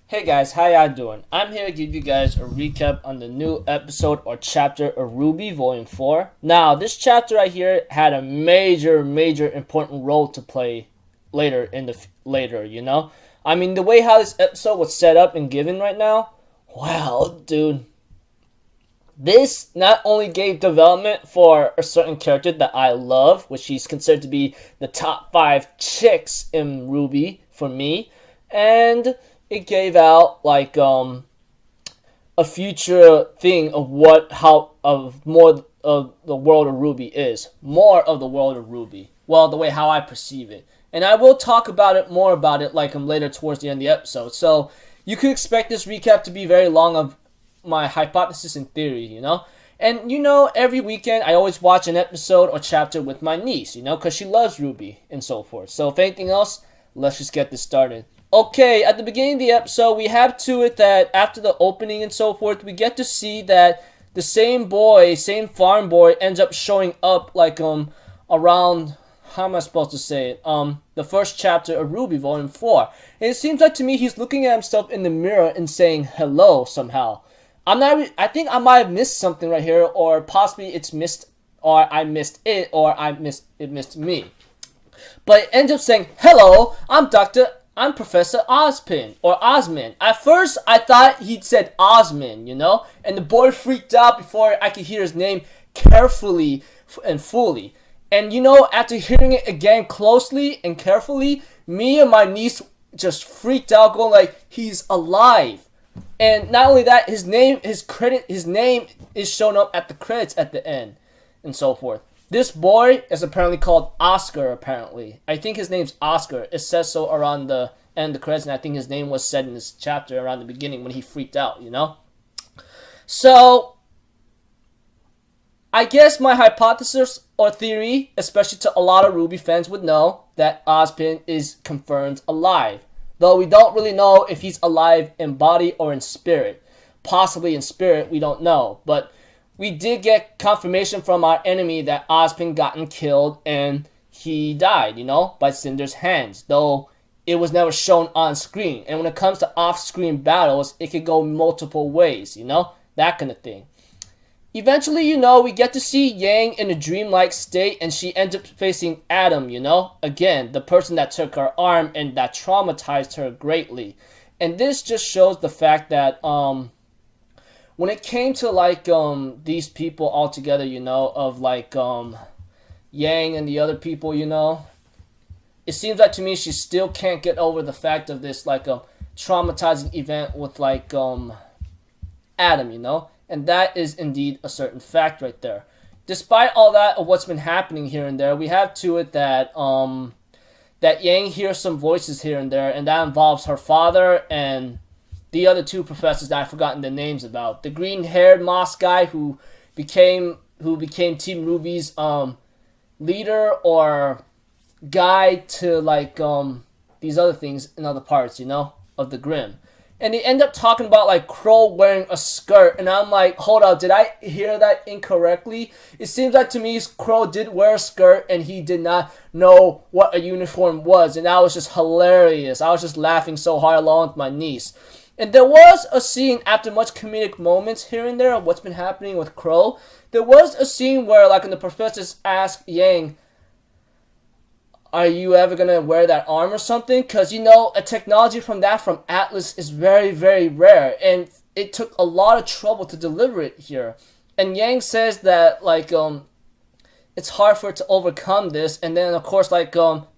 Hey guys, how y'all doing? I'm here to give you guys a recap on the new episode or chapter of RWBY Volume 4. Now, this chapter right here had a major important role to play later. I mean, the way how this episode was set up and given right now, wow, dude. This not only gave development for a certain character that I love, which she's considered to be the top 5 chicks in RWBY for me, and it gave out like a future thing of more of the world of RWBY is. More of the world of RWBY. Well, the way how I perceive it. And I will talk about it more about it like later towards the end of the episode. So you could expect this recap to be very long of my hypothesis and theory. And every weekend I always watch an episode or chapter with my niece, because she loves RWBY and so forth. So if anything else, let's just get this started. Okay, at the beginning of the episode, we have to it that after the opening and so forth, we get to see that the same farm boy, ends up showing up like around, how am I supposed to say it? The first chapter of RWBY Volume 4. And it seems like to me he's looking at himself in the mirror and saying hello somehow. I think I might have missed something right here, or possibly it's missed, or I missed it, or it missed me. But it ends up saying, hello, I'm Professor Ozpin, or Ozmin. At first, I thought he'd said Ozmin, and the boy freaked out before I could hear his name carefully and fully. And after hearing it again closely and carefully, me and my niece just freaked out, going like, he's alive. And not only that, his name is shown up at the credits at the end, and so forth. This boy is apparently called Oscar, apparently. I think his name's Oscar. It says so around the end of the credits, and I think his name was said in this chapter around the beginning when he freaked out, So, I guess my hypothesis or theory, especially to a lot of RWBY fans, would know that Ozpin is confirmed alive. Though we don't really know if he's alive in body or in spirit. Possibly in spirit, we don't know. But we did get confirmation from our enemy that Ozpin gotten killed and he died, by Cinder's hands. Though it was never shown on screen. And when it comes to off-screen battles, it could go multiple ways, that kind of thing. Eventually, we get to see Yang in a dreamlike state, and she ends up facing Adam, again, the person that took her arm and that traumatized her greatly. And this just shows the fact that when it came to these people all together, of Yang and the other people, it seems like to me she still can't get over the fact of this traumatizing event with Adam, and that is indeed a certain fact right there. Despite all that of what's been happening here and there, we have to it that that Yang hears some voices here and there, and that involves her father and the other 2 professors that I've forgotten the names about. The green-haired moss guy who became Team RWBY's leader or guide to these other things in other parts, of the Grimm. And they end up talking about Crow wearing a skirt, and I'm like, hold up, did I hear that incorrectly? It seems like to me Crow did wear a skirt and he did not know what a uniform was, and that was just hilarious. I was just laughing so hard along with my niece. And there was a scene after much comedic moments here and there of what's been happening with Crow. There was a scene where when the professors asked Yang, are you ever going to wear that arm or something? Because, a technology from Atlas is very, very rare. And it took a lot of trouble to deliver it here. And Yang says that, it's hard for it to overcome this. And then, of course,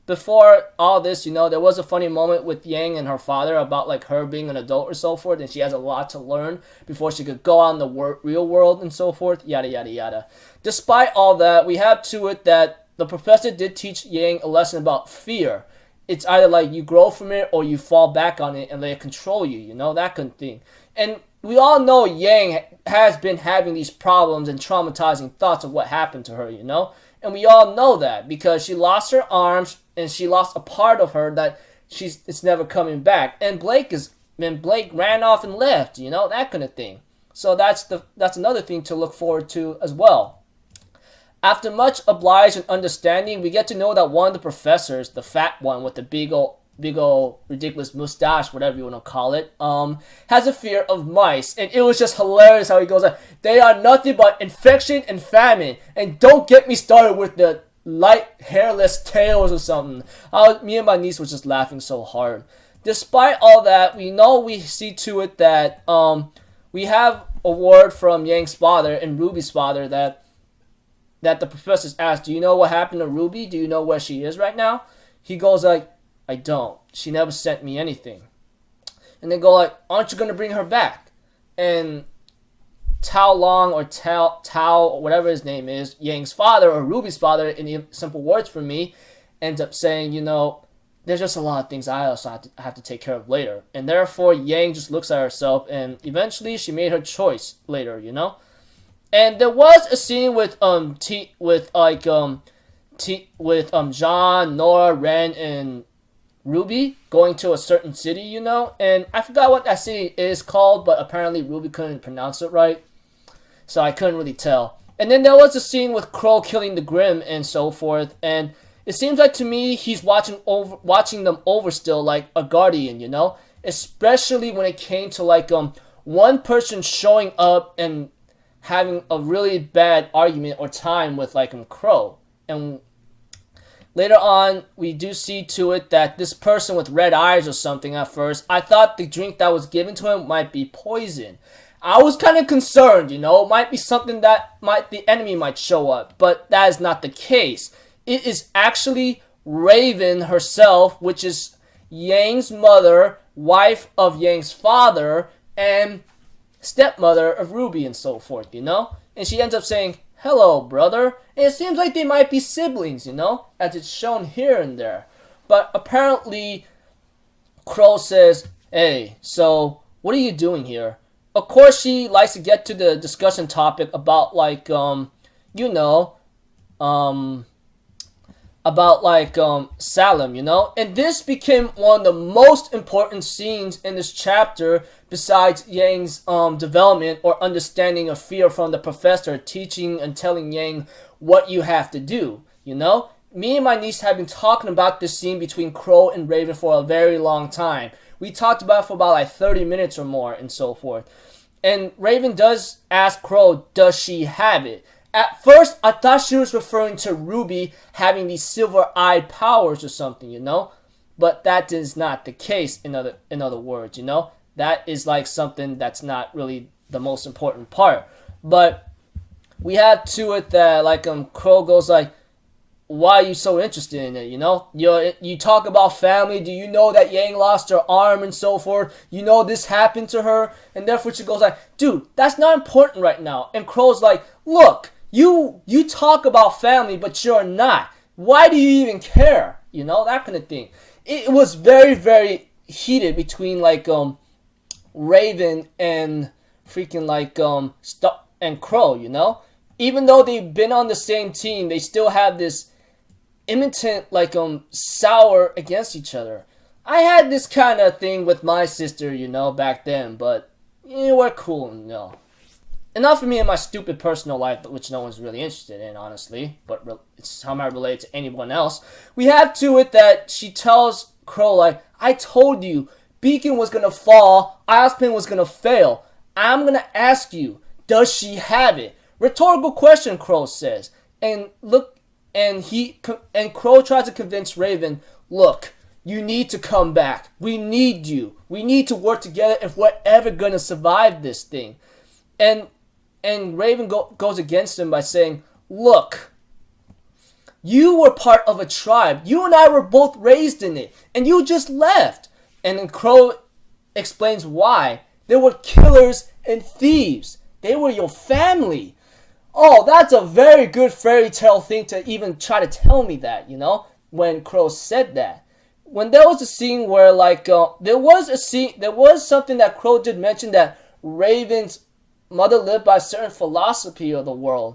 before all this, there was a funny moment with Yang and her father about, her being an adult or so forth. And she has a lot to learn before she could go out in the real world and so forth. Yada, yada, yada. Despite all that, we have to it that the professor did teach Yang a lesson about fear. It's either you grow from it or you fall back on it and let it control you, that kind of thing. And we all know Yang has been having these problems and traumatizing thoughts of what happened to her, And we all know that because she lost her arms and she lost a part of her that it's never coming back. And Blake ran off and left, that kind of thing. So that's another thing to look forward to as well. After much oblige and understanding, we get to know that one of the professors, the fat one with the big old big old ridiculous mustache, whatever you want to call it, has a fear of mice. And it was just hilarious how he goes like, they are nothing but infection and famine. And don't get me started with the light hairless tails or something. Me and my niece was just laughing so hard. Despite all that, we see to it that we have a word from Yang's father and Ruby's father that the professors asked, do you know what happened to Ruby? Do you know where she is right now? He goes like, I don't. She never sent me anything. And they go like, aren't you going to bring her back? And Tao Long or Tao, whatever his name is, Yang's father or Ruby's father, in simple words for me, ends up saying, there's just a lot of things I also have to take care of later. And therefore, Yang just looks at herself, and eventually she made her choice later, And there was a scene with John, Nora, Ren, and Ruby going to a certain city, And I forgot what that city is called, but apparently Ruby couldn't pronounce it right, so I couldn't really tell. And then there was a scene with Crow killing the Grimm and so forth, and it seems like to me he's watching them over still like a guardian, Especially when it came to one person showing up and having a really bad argument or time with Crow. And later on, we do see to it that this person with red eyes or something at first, I thought the drink that was given to him might be poison. I was kind of concerned, it might be something that the enemy might show up, but that is not the case. It is actually Raven herself, which is Yang's mother, wife of Yang's father, and stepmother of Ruby and so forth, And she ends up saying, hello, brother. And it seems like they might be siblings, as it's shown here and there. But apparently, Crow says, hey, so what are you doing here? Of course, she likes to get to the discussion topic about, Salem, And this became one of the most important scenes in this chapter besides Yang's development or understanding of fear from the professor teaching and telling Yang what you have to do, Me and my niece have been talking about this scene between Crow and Raven for a very long time. We talked about it for about 30 minutes or more and so forth. And Raven does ask Crow, does she have it? At first, I thought she was referring to Ruby having these silver-eyed powers or something, But that is not the case, in other words, That is something that's not really the most important part. But we have to it that, Crow goes why are you so interested in it, You talk about family. Do you know that Yang lost her arm and so forth? This happened to her. And therefore she goes dude, that's not important right now. And Crow's look, you talk about family, but you're not. Why do you even care? That kind of thing. It was very, very heated between Raven and freaking and Crow, Even though they've been on the same team, they still have this impotent sour against each other. I had this kind of thing with my sister, back then, but we're cool, Enough for me in my stupid personal life, which no one's really interested in, honestly. But it's how I relate to anyone else. We have to it that she tells Crow, I told you, Beacon was gonna fall, Ozpin was gonna fail. I'm gonna ask you, does she have it? Rhetorical question, Crow says. And Crow tries to convince Raven, look, you need to come back. We need you. We need to work together if we're ever gonna survive this thing. And Raven goes against him by saying, look, you were part of a tribe. You and I were both raised in it. And you just left. And then Crow explains why. They were killers and thieves. They were your family. Oh, that's a very good fairy tale thing to even try to tell me that, when Crow said that. When there was a scene where, there was something that Crow did mention that Raven's mother lived by a certain philosophy of the world.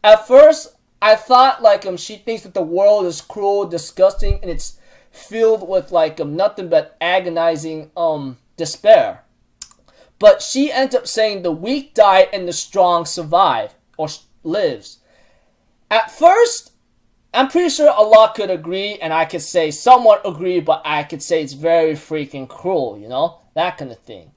At first, I thought she thinks that the world is cruel, disgusting, and it's filled with nothing but agonizing despair. But she ends up saying the weak die and the strong survive or lives. At first, I'm pretty sure a lot could agree, and I could say somewhat agree, but I could say it's very freaking cruel, you know? That kind of thing.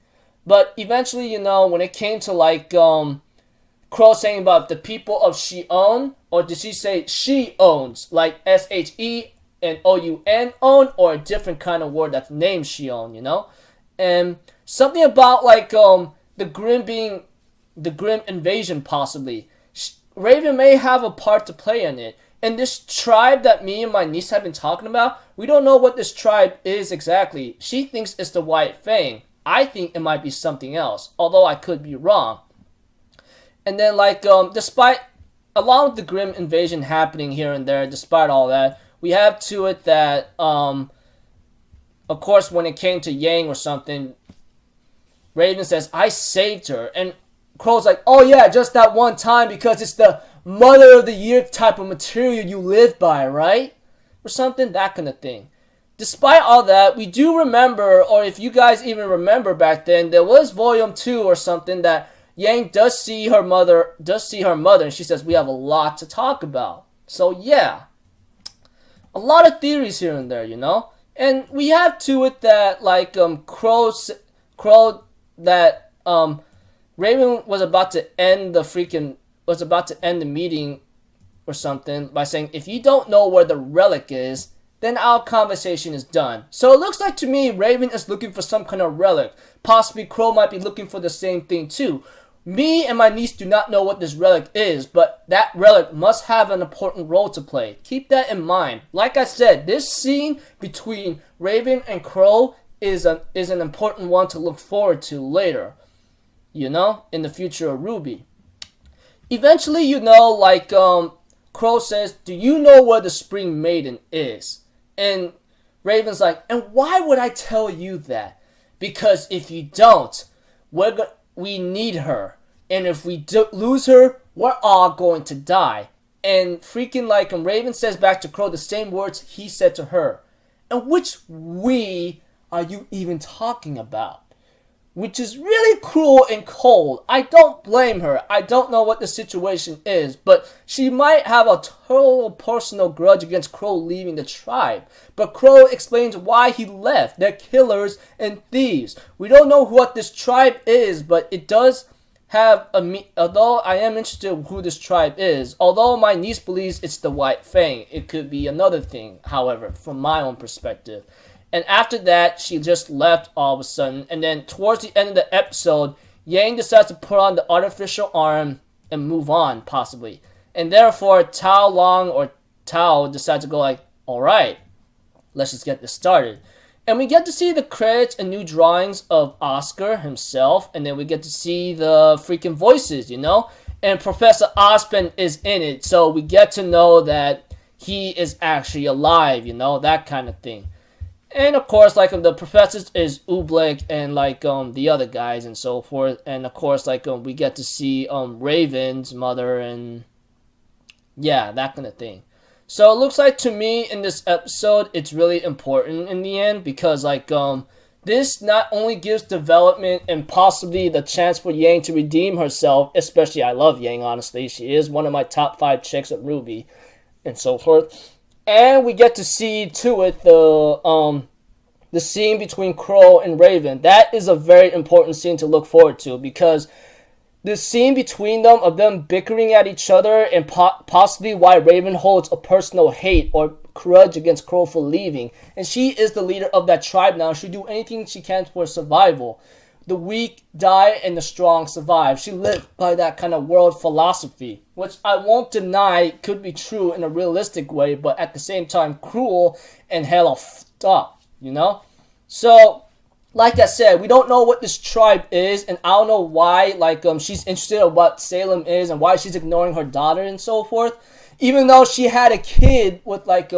But eventually, you know, when it came to like Crow saying about the people of Shion, or did she say she owns, like SHE and OUN own, or a different kind of word that's named Shion, you know? And something about like the Grim being the Grim invasion possibly. Raven may have a part to play in it. And this tribe that me and my niece have been talking about, we don't know what this tribe is exactly. She thinks it's the White Fang. I think it might be something else, although I could be wrong. And then like despite along with the Grim invasion happening here and there, despite all that, we have to it that of course when it came to Yang or something, Raven says, I saved her. And Crow's like, oh yeah, just that one time because it's the mother of the year type of material you live by, right? Or something, that kind of thing. Despite all that, we do remember, or if you guys even remember back then, there was Volume 2 or something that Yang does see her mother, and she says, we have a lot to talk about. So yeah, a lot of theories here and there, you know? And we have to it that, like, Crow that, Raven was about to end the meeting or something by saying, if you don't know where the relic is, then our conversation is done. So it looks like to me, Raven is looking for some kind of relic. Possibly Crow might be looking for the same thing too. Me and my niece do not know what this relic is, but that relic must have an important role to play. Keep that in mind. Like I said, this scene between Raven and Crow is an important one to look forward to later. You know, in the future of RWBY. Eventually, you know, like, Crow says, do you know where the Spring Maiden is? And Raven's like, and why would I tell you that? Because if you don't, we need her. And if we lose her, we're all going to die. And freaking like, Raven says back to Crow the same words he said to her. And which we are you even talking about? Which is really cruel and cold. I don't blame her. I don't know what the situation is, but she might have a total personal grudge against Crow leaving the tribe. But Crow explains why he left. They're killers and thieves. We don't know what this tribe is, but it does have although I am interested in who this tribe is. Although my niece believes it's the White Fang, it could be another thing, however, from my own perspective. And after that, she just left all of a sudden. And then towards the end of the episode, Yang decides to put on the artificial arm and move on, possibly. And therefore, Tao Long or Tao decides to go like, alright, let's just get this started. And we get to see the credits and new drawings of Oscar himself. And then we get to see the freaking voices, you know? And Professor Ozpin is in it. So we get to know that he is actually alive, you know? That kind of thing. And of course, like the professors is Oobleck and like the other guys and so forth. And of course, like we get to see Raven's mother and yeah, that kind of thing. So it looks like to me in this episode, it's really important in the end because like this not only gives development and possibly the chance for Yang to redeem herself. Especially, I love Yang. Honestly, she is one of my top 5 chicks at RWBY and so forth. And we get to see to it the scene between Crow and Raven. That is a very important scene to look forward to because the scene between them of them bickering at each other and possibly why Raven holds a personal hate or grudge against Crow for leaving. And she is the leader of that tribe now. She'll do anything she can for survival. The weak die and the strong survive. She lived by that kind of world philosophy, which I won't deny could be true in a realistic way, but at the same time cruel and hella f***ed up, you know? So, like I said, we don't know what this tribe is, and I don't know why, like, she's interested in what Salem is and why she's ignoring her daughter and so forth, even though she had a kid with, like,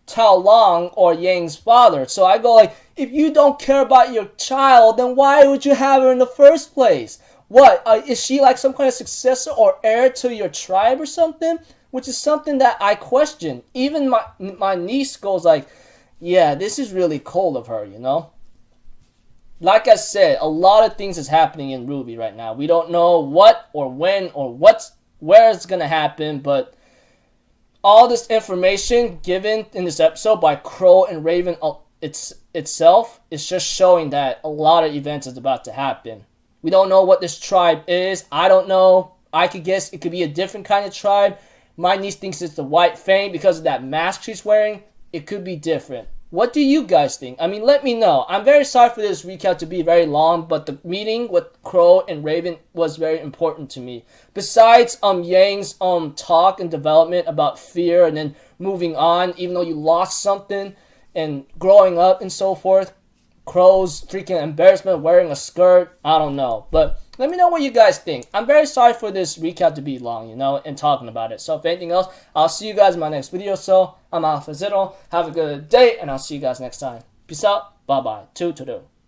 Tao Long or Yang's father. So I go like, if you don't care about your child, then why would you have her in the first place? What, is she like some kind of successor or heir to your tribe or something? Which is something that I question. Even my niece goes like, yeah, this is really cold of her, you know? Like I said, a lot of things is happening in RWBY right now. We don't know what or when or where it's going to happen, but all this information given in this episode by Crow and Raven itself is just showing that a lot of events is about to happen. We don't know what this tribe is. I don't know. I could guess it could be a different kind of tribe. My niece thinks it's the White Fang because of that mask she's wearing. It could be different. What do you guys think? I mean, let me know. I'm very sorry for this recap to be very long, but the meeting with Crow and Raven was very important to me. Besides Yang's talk and development about fear and then moving on, even though you lost something and growing up and so forth, Crow's freaking embarrassment wearing a skirt, I don't know. But let me know what you guys think. I'm very sorry for this recap to be long, and talking about it. So if anything else, I'll see you guys in my next video. So I'm Alpha Zero. Have a good day, and I'll see you guys next time. Peace out. Bye-bye. Toodaloo.